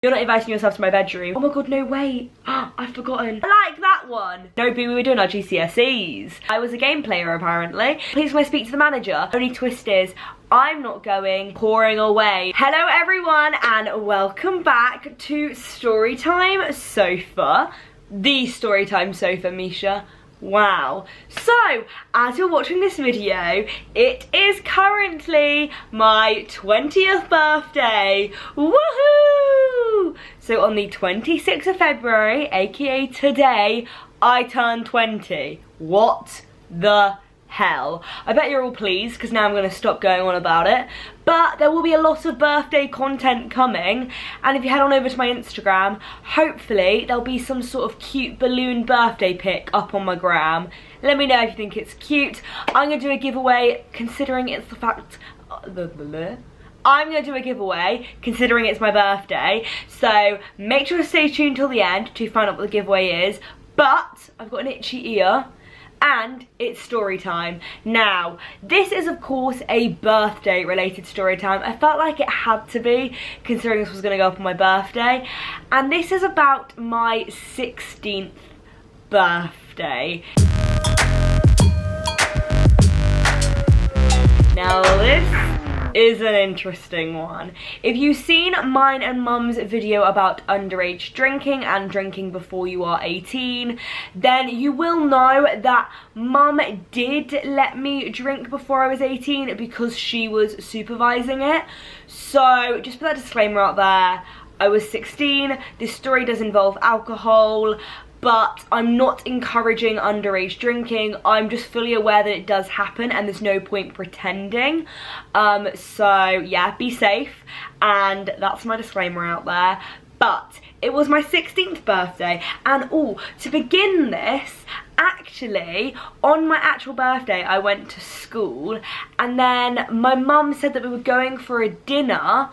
You're not inviting yourself to my bedroom. Oh my god, no, wait. I've forgotten. I like that one. No, we were doing our GCSEs. I was a game player, apparently. Please, can I speak to the manager? Only twist is, I'm not going. Pouring away. Hello, everyone, and welcome back to Storytime Sofa. The Storytime Sofa, Misha. Wow. So, as you're watching this video, it is currently my 20th birthday. Woohoo! So on the 26th of February, aka today, I turn 20. What the hell? I bet you're all pleased because now I'm going to stop going on about it. But there will be a lot of birthday content coming, and if you head on over to my Instagram, hopefully there'll be some sort of cute balloon birthday pic up on my gram. Let me know if you think it's cute. I'm going to do a giveaway considering it's the fact... I'm going to do a giveaway considering it's my birthday, so make sure to stay tuned till the end to find out what the giveaway is. But I've got an itchy ear, and it's story time. Now, this is of course a birthday related story time. I felt like it had to be, considering this was going to go up on my birthday. And this is about my 16th birthday. Now this is an interesting one. If you've seen mine and mum's video about underage drinking and drinking before you are 18, then you will know that mum did let me drink before I was 18 because she was supervising it. So just put that disclaimer out there. I was 16, this story does involve alcohol, but I'm not encouraging underage drinking. I'm just fully aware that it does happen and there's no point pretending. So yeah, be safe, and that's my disclaimer out there. But it was my 16th birthday, and to begin this, actually, on my actual birthday, I went to school, and then my mum said that we were going for a dinner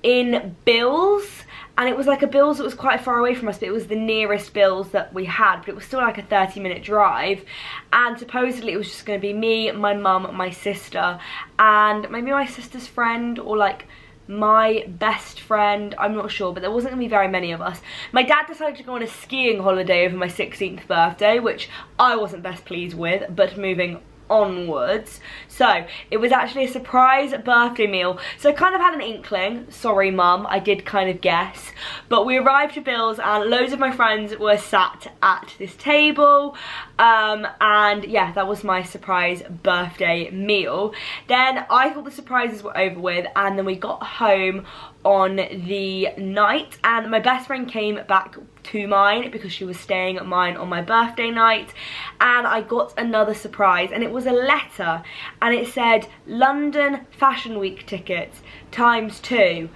in Bills. And it was like a Bills that was quite far away from us, but it was the nearest Bills that we had, but it was still like a 30-minute drive. And supposedly it was just going to be me, my mum, my sister, and maybe my sister's friend, or like my best friend, I'm not sure, but there wasn't going to be very many of us. My dad decided to go on a skiing holiday over my 16th birthday, which I wasn't best pleased with, but moving onwards. So it was actually a surprise birthday meal, so I kind of had an inkling. Sorry mum, I did kind of guess. But we arrived to Bill's and loads of my friends were sat at this table, and yeah, that was my surprise birthday meal. Then I thought the surprises were over with, and then we got home on the night, and my best friend came back to mine because she was staying at mine on my birthday night, and I got another surprise, and it was a letter, and it said London Fashion Week tickets ×2.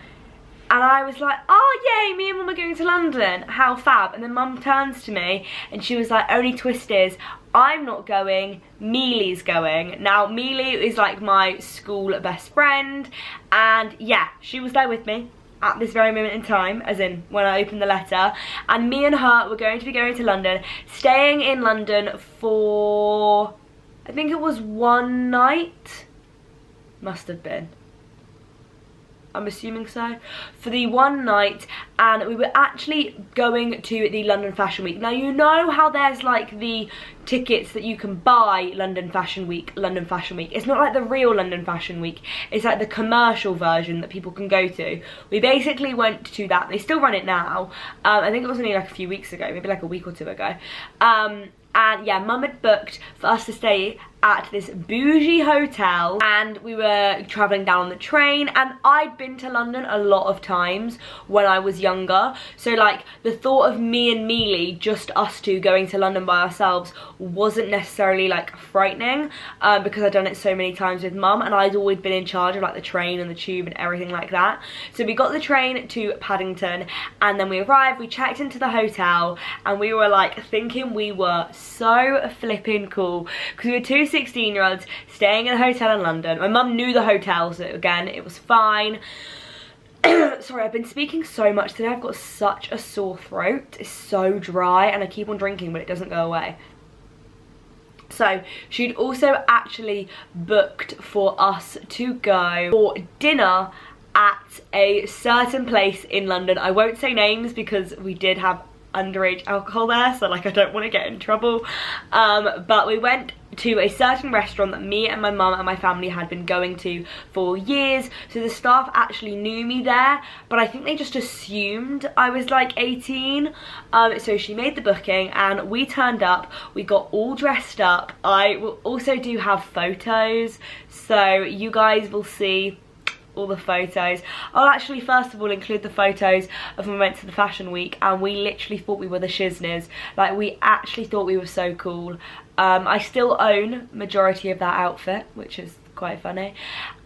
And I was like, oh yay, me and mum are going to London, how fab. And then mum turns to me and she was like, only twist is, I'm not going, Mealy's going. Now Mealy is like my school best friend, and yeah, she was there with me at this very moment in time, as in when I opened the letter, and me and her were going to be going to London, staying in London for, I think it was one night, must have been. I'm assuming so, for the one night, and we were actually going to the London Fashion Week. Now you know how there's like the tickets that you can buy London Fashion Week. It's not like the real London Fashion Week, it's like the commercial version that people can go to. We basically went to that. They still run it now. I think it was only like a few weeks ago, maybe like a week or two ago. And yeah, mum had booked for us to stay at this bougie hotel, and we were travelling down on the train, and I'd been to London a lot of times when I was younger, so like the thought of me and Mealy, just us two going to London by ourselves, wasn't necessarily like frightening, because I'd done it so many times with mum, and I'd always been in charge of like the train and the tube and everything like that. So we got the train to Paddington, and then we arrived, we checked into the hotel, and we were like thinking we were so flipping cool, because we were two 16-year-olds staying in a hotel in London. My mum knew the hotel, so again, it was fine. Sorry, I've been speaking so much today. I've got such a sore throat. It's so dry, and I keep on drinking, but it doesn't go away. So she'd also actually booked for us to go for dinner at a certain place in London. I won't say names because we did have underage alcohol there, so like I don't want to get in trouble, but we went to a certain restaurant that me and my mum and my family had been going to for years. So the staff actually knew me there, but I think they just assumed I was like 18. So she made the booking and we turned up, we got all dressed up. I will also do have photos, so you guys will see all the photos. I'll actually first of all include the photos of when we went to the fashion week and we literally thought we were the shizners. Like, we actually thought we were so cool. I still own majority of that outfit, which is quite funny,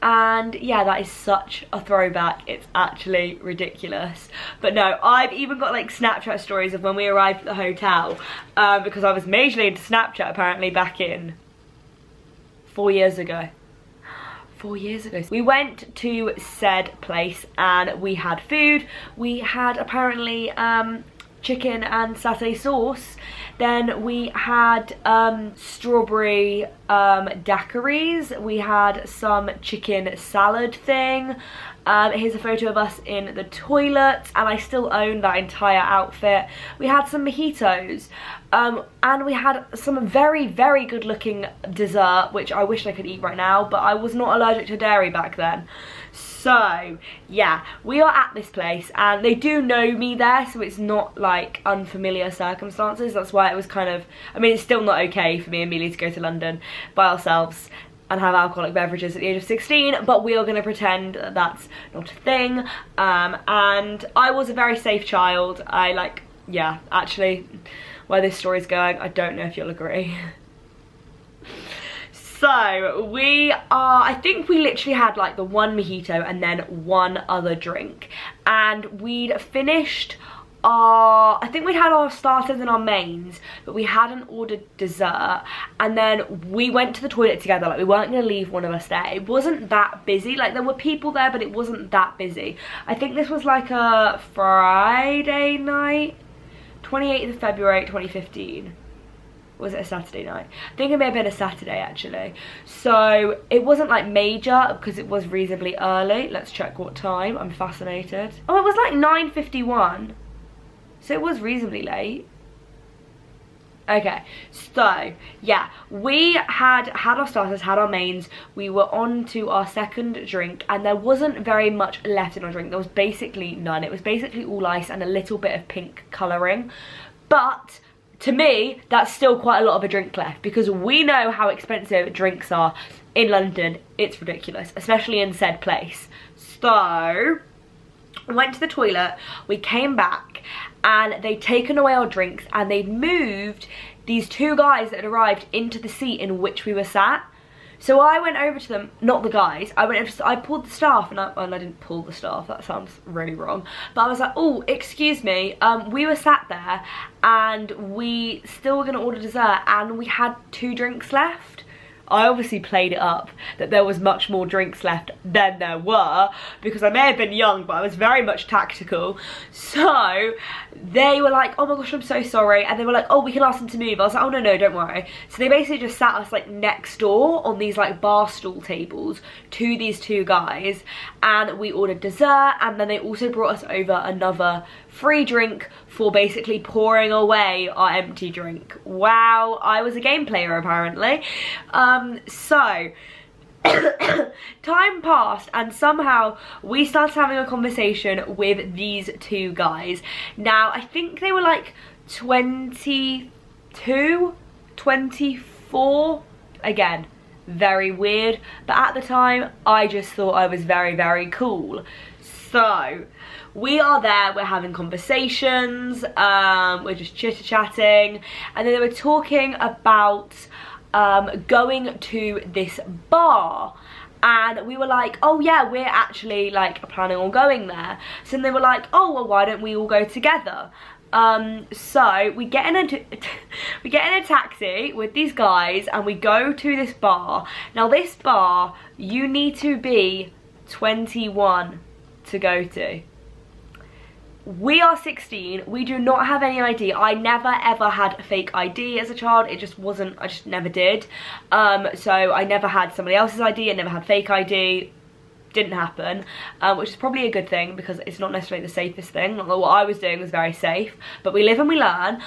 and yeah, that is such a throwback, it's actually ridiculous. But no, I've even got like Snapchat stories of when we arrived at the hotel, because I was majorly into Snapchat apparently back in 4 years ago. 4 years ago. We went to said place and we had food. We had apparently chicken and satay sauce. Then we had strawberry daiquiris. We had some chicken salad thing. Here's a photo of us in the toilet, and I still own that entire outfit. We had some mojitos, and we had some very, very good looking dessert, which I wish I could eat right now, but I was not allergic to dairy back then. So yeah, we are at this place and they do know me there, so it's not like unfamiliar circumstances. That's why it was kind of, I mean, it's still not okay for me and Millie to go to London by ourselves and have alcoholic beverages at the age of 16, but we are going to pretend that that's not a thing. And I was a very safe child. I like, yeah, actually, where this story's going, I don't know if you'll agree. So we are, I think we literally had like the one mojito and then one other drink, and we'd finished our, I think we'd had our starters and our mains, but we hadn't ordered dessert. And then we went to the toilet together, like we weren't gonna leave one of us there. It wasn't that busy, like there were people there, but it wasn't that busy. I think this was like a Friday night, 28th of February 2015. Was it a Saturday night? I think it may have been a Saturday actually. So it wasn't like major because it was reasonably early. Let's check what time, I'm fascinated. Oh, it was like 9:51. So it was reasonably late. Okay, so yeah, we had our starters, had our mains, we were on to our second drink, and there wasn't very much left in our drink. There was basically none. It was basically all ice and a little bit of pink colouring. But to me, that's still quite a lot of a drink left, because we know how expensive drinks are in London. It's ridiculous, especially in said place. So we went to the toilet, we came back, and they'd taken away our drinks and they'd moved these two guys that had arrived into the seat in which we were sat. So I went over to them, not the guys, I pulled the staff, and I didn't pull the staff, that sounds really wrong. But I was like, oh, excuse me, we were sat there and we still were gonna order dessert and we had 2 drinks left. I obviously played it up that there was much more drinks left than there were, because I may have been young, but I was very much tactical. So they were like, oh my gosh, I'm so sorry. And they were like, oh, we can ask them to move. I was like, oh no, don't worry. So they basically just sat us like next door on these like bar stool tables to these 2 guys, and we ordered dessert, and then they also brought us over another free drink for basically pouring away our empty drink. Wow, I was a game player apparently. So time passed and somehow we started having a conversation with these 2 guys. Now I think they were like 22, 24, again, very weird, but at the time I just thought I was very, very cool. So we are there, we're having conversations, we're just chitter-chatting, and then they were talking about going to this bar, and we were like, oh yeah, we're actually like planning on going there. So then they were like, oh well, why don't we all go together? So we get in a taxi with these guys and we go to this bar. Now this bar, you need to be 21 to go to. We are 16, we do not have any ID. I never ever had a fake ID as a child. It just wasn't, I just never did. So I never had somebody else's ID, I never had fake ID. didn't happen, which is probably a good thing because it's not necessarily the safest thing. Not that what I was doing was very safe, but we live and we learn.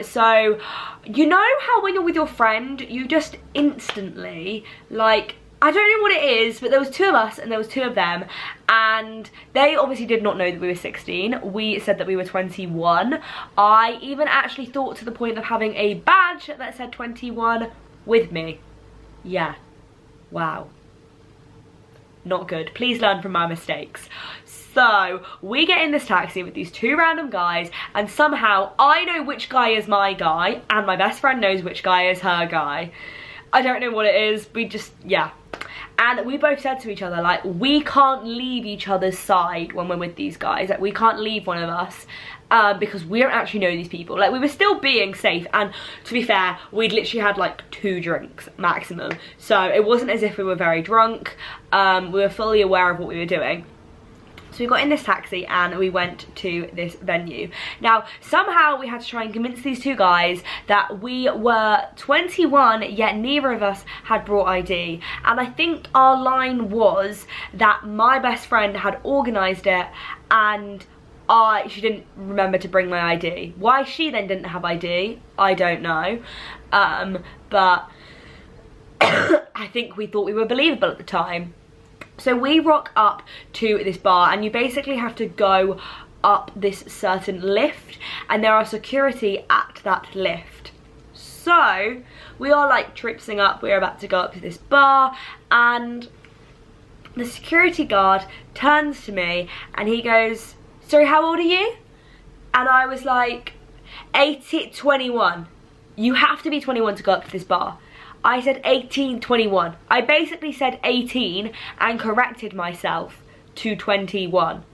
So you know how when you're with your friend, you just instantly, like, I don't know what it is, but there was 2 of us and there was 2 of them, and they obviously did not know that we were 16. We said that we were 21. I even actually thought to the point of having a badge that said 21 with me. Yeah. Wow. Not good. Please learn from my mistakes. So we get in this taxi with these 2 random guys, and somehow I know which guy is my guy and my best friend knows which guy is her guy. I don't know what it is. We just, yeah. And we both said to each other, like, we can't leave each other's side when we're with these guys. Like, we can't leave one of us because we don't actually know these people. Like, we were still being safe, and to be fair, we'd literally had like 2 drinks maximum. So it wasn't as if we were very drunk. We were fully aware of what we were doing. So we got in this taxi and we went to this venue. Now, somehow we had to try and convince these 2 guys that we were 21, yet neither of us had brought ID. And I think our line was that my best friend had organised it and she didn't remember to bring my ID. Why she then didn't have ID, I don't know. But I think we thought we were believable at the time. So we rock up to this bar, and you basically have to go up this certain lift, and there are security at that lift. So we are like tripsing up, we're about to go up to this bar, and the security guard turns to me and he goes, sorry, how old are you? And I was like, 21. You have to be 21 to go up to this bar. I said 18, 21. I basically said 18 and corrected myself to 21.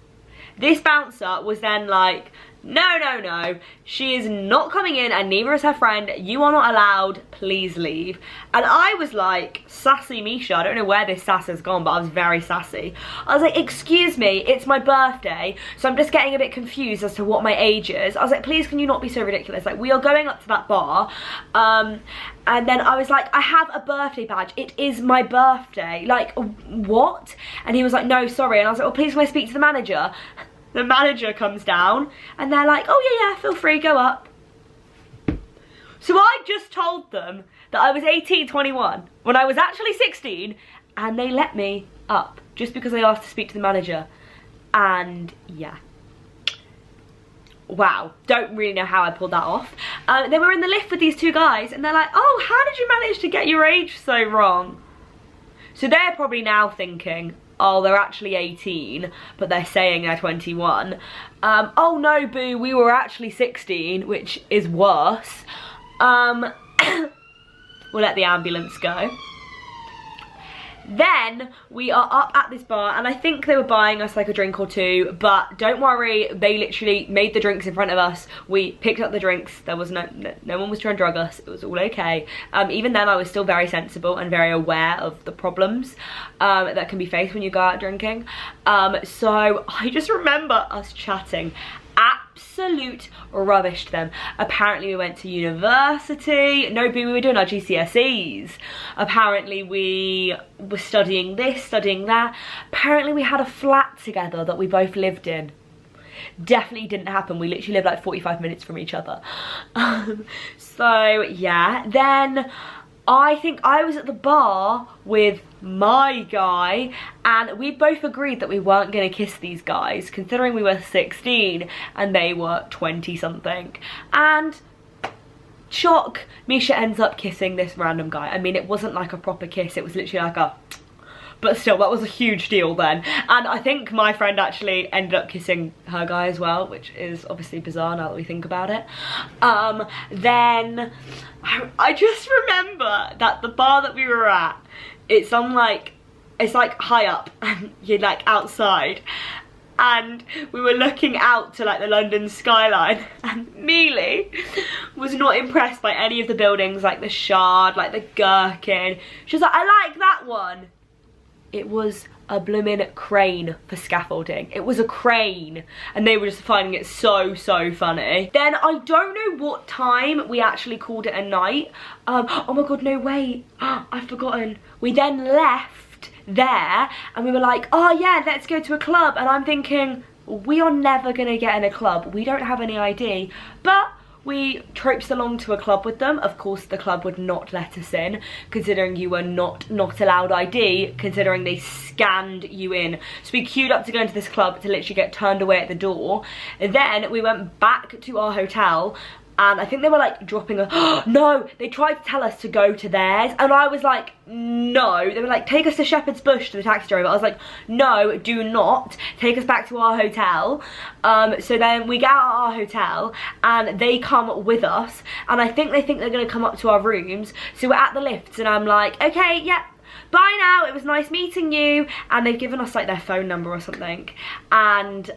This bouncer was then like, no, she is not coming in and neither is her friend. You are not allowed, please leave. And I was like, sassy Misha, I don't know where this sass has gone, but I was very sassy. I was like, excuse me, it's my birthday, so I'm just getting a bit confused as to what my age is. I was like, please can you not be so ridiculous? Like, we are going up to that bar. And then I was like, I have a birthday badge. It is my birthday. Like, what? And he was like, no, sorry. And I was like, well, please can I speak to the manager? The manager comes down and they're like, oh yeah, feel free, go up. So I just told them that I was 18, 21 when I was actually 16, and they let me up just because I asked to speak to the manager. And yeah. Wow, don't really know how I pulled that off. They were in the lift with these 2 guys and they're like, oh, how did you manage to get your age so wrong? So they're probably now thinking, oh, they're actually 18, but they're saying they're 21. Oh no, boo, we were actually 16, which is worse. We'll let the ambulance go. Then we are up at this bar, and I think they were buying us like a drink or 2, but don't worry, they literally made the drinks in front of us. We picked up the drinks. There was no one was trying to drug us. It was all okay. Even then I was still very sensible and very aware of the problems that can be faced when you go out drinking. So I just remember us chatting absolute rubbish to them. Apparently we went to university. No, we were doing our GCSEs. Apparently we were studying this, studying that. Apparently we had a flat together that we both lived in. Definitely didn't happen. We literally lived like 45 minutes from each other. So yeah, then I think I was at the bar with my guy, and we both agreed that we weren't going to kiss these guys, considering we were 16 and they were 20 something. And shock, Misha ends up kissing this random guy. I mean, it wasn't like a proper kiss, it was literally like a, but still, that was a huge deal then. And I think my friend actually ended up kissing her guy as well, which is obviously bizarre now that we think about it. Then I just remember that the bar that we were at, it's like high up and you're like outside, and we were looking out to like the London skyline, and Mealy was not impressed by any of the buildings, like the Shard, like the Gherkin. She was like, I like that one. It was a blooming crane for scaffolding. It was a crane, and they were just finding it so funny. Then I don't know what time we actually called it a night. Oh my god, no, wait, I've forgotten. We then left there, and we were like, oh yeah, let's go to a club. And I'm thinking, we are never gonna get in a club. We don't have any ID. But we traipsed along to a club with them. Of course, the club would not let us in, considering you were not allowed ID, considering they scanned you in. So we queued up to go into this club to literally get turned away at the door. And then we went back to our hotel, and I think they were like dropping a, no, they tried to tell us to go to theirs, and I was like, no. They were like, take us to Shepherd's Bush, to the taxi driver. I was like, no, do not, take us back to our hotel. So then we get out of our hotel, and they come with us, and I think they think they're gonna come up to our rooms. So we're at the lifts, and I'm like, okay, yeah, bye now, it was nice meeting you. And they've given us like their phone number or something, and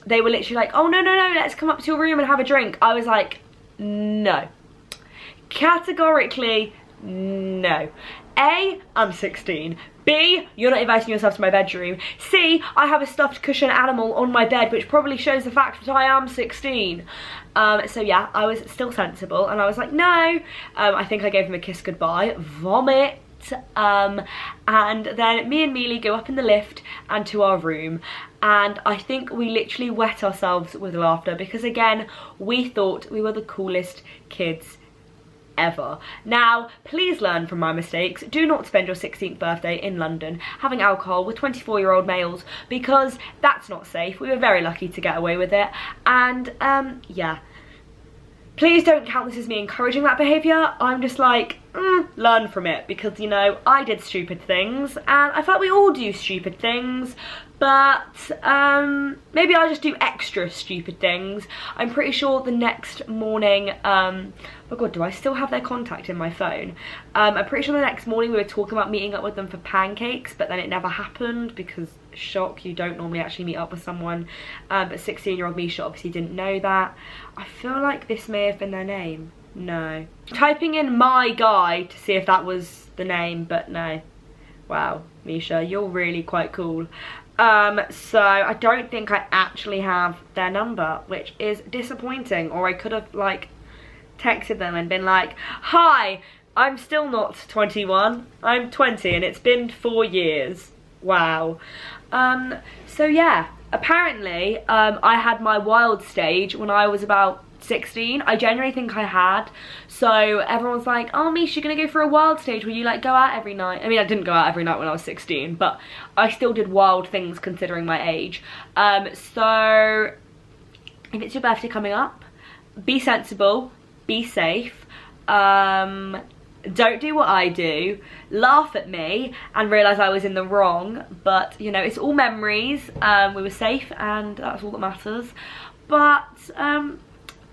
they were literally like, oh no, let's come up to your room and have a drink. I was like, no, categorically no. A, I'm 16. B, you're not inviting yourself to my bedroom. C, I have a stuffed cushion animal on my bed, which probably shows the fact that I am 16. So yeah, I was still sensible, and I was like, no. I think I gave him a kiss goodbye, vomit. And then me and Mealy go up in the lift and to our room, and I think we literally wet ourselves with laughter, because again, we thought we were the coolest kids ever. Now, please learn from my mistakes. Do not spend your 16th birthday in London having alcohol with 24-year-old males, because that's not safe. We were very lucky to get away with it, and yeah. Please don't count this as me encouraging that behaviour. I'm just like, learn from it, because, you know, I did stupid things, and I feel like we all do stupid things, but maybe I'll just do extra stupid things. I'm pretty sure the next morning, oh god, do I still have their contact in my phone? I'm pretty sure the next morning we were talking about meeting up with them for pancakes, but then it never happened, because shock, you don't normally actually meet up with someone. But 16-year-old Misha obviously didn't know that. I feel like this may have been their name. No. Typing in my guy to see if that was the name, but no. Wow, Misha, you're really quite cool. So I don't think I actually have their number, which is disappointing. Or I could have like texted them and been like, hi, I'm still not 21, I'm 20 and it's been 4 years. Wow. So yeah, apparently I had my wild stage when I was about 16. I genuinely think I had. So everyone's like, oh Mish, you're gonna go for a wild stage where you like go out every night. I mean, I didn't go out every night when I was 16, but I still did wild things considering my age. So if it's your birthday coming up, be sensible, be safe, don't do what I do, laugh at me and realise I was in the wrong, but you know, it's all memories. We were safe and that's all that matters. But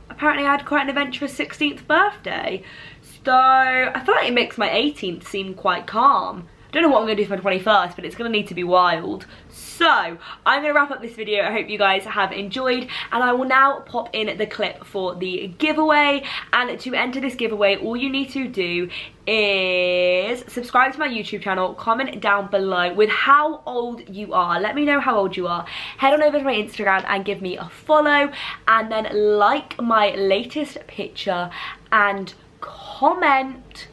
apparently I had quite an adventurous 16th birthday, so I feel like it makes my 18th seem quite calm. I don't know what I'm going to do for my 21st, but it's going to need to be wild. So, I'm going to wrap up this video. I hope you guys have enjoyed, and I will now pop in the clip for the giveaway. And to enter this giveaway, all you need to do is subscribe to my YouTube channel, comment down below with how old you are. Let me know how old you are. Head on over to my Instagram and give me a follow, and then like my latest picture and comment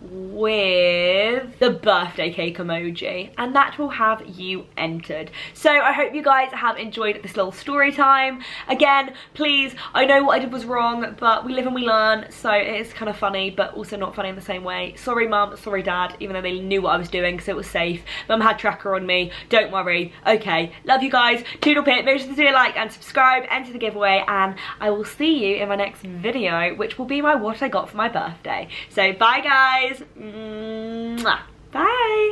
with the birthday cake emoji, and that will have you entered. So I hope you guys have enjoyed this little story time. Again, please, I know what I did was wrong, but we live and we learn, so it is kind of funny but also not funny in the same way. Sorry mum, sorry dad, even though they knew what I was doing because it was safe. Mum had tracker on me, don't worry. Okay, love you guys, toodle pip, make sure to do a like and subscribe, enter the giveaway, and I will see you in my next video, which will be my what I got for my birthday. So bye guys. Mwah. Bye.